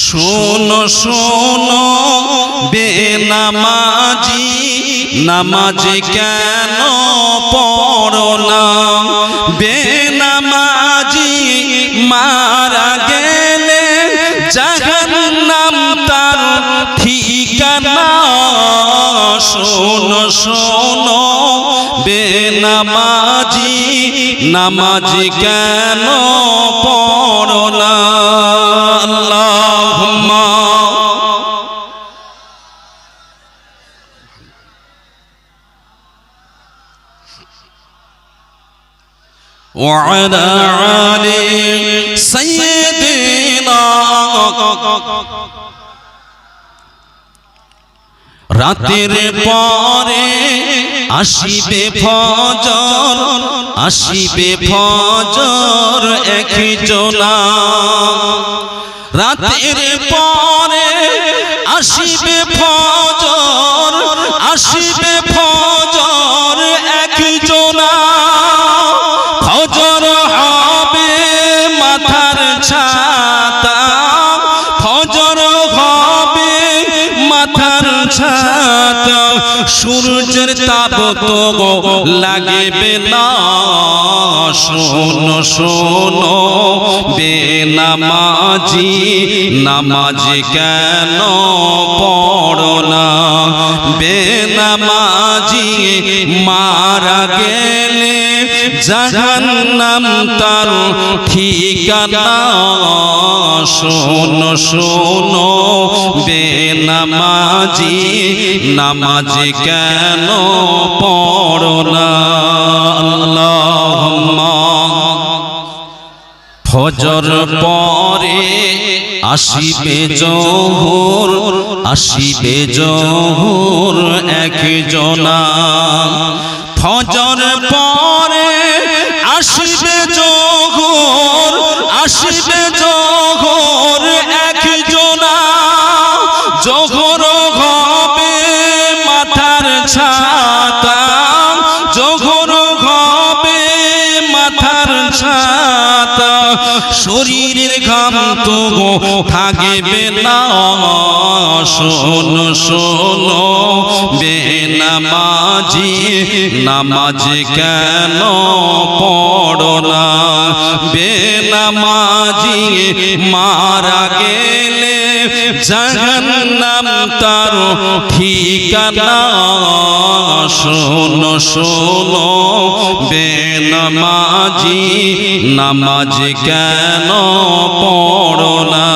শোনো শোনো বেনামাজি নামাজ কেন পড়ো না বেনামাজি মারা গেলে জাহান্নাম তার ঠিকানা শোনো শোনো বেনামাজি নামাজ কেন পড়ো না আল্লাহুম্মা وعلى آل سيدنا রাতের পরে আসিবে ফজর আসিবে ফজর একজনা রাতের পরে আসিবে ফজর আসিবে ফজর একজনা ফজর হবে মাথার ছাতা ফজর হবে মাথার ছাতা সূর্যের তাপ তো লাগবে না শোনো শোনো বেনামাজি নামাজ কেন পড়ো না বেনামাজি মারা গেলে জাহান্নাম তার ঠিকানা শোনো শোনো বেনামাজি নামাজ কেন পড়ো না আল্লাহুম্মা ফজর পরে আসিবে জোহর আসিবে জোহর একজনা ফজর পরে আসিবে জোহর আসিবে জোহর একজনা জোহর হবে মাথার ছাতা জোহর হবে মাথার ছাতা শরীরের ঘাম তো থাকবে না শোনো শোনো বেনামাজি নামাজ কেন পড়ো না বেনামাজি মারা গেলে জাহান্নাম তার ঠিকানা শোনো শোনো বেনামাজি নামাজ কেন পড়ো না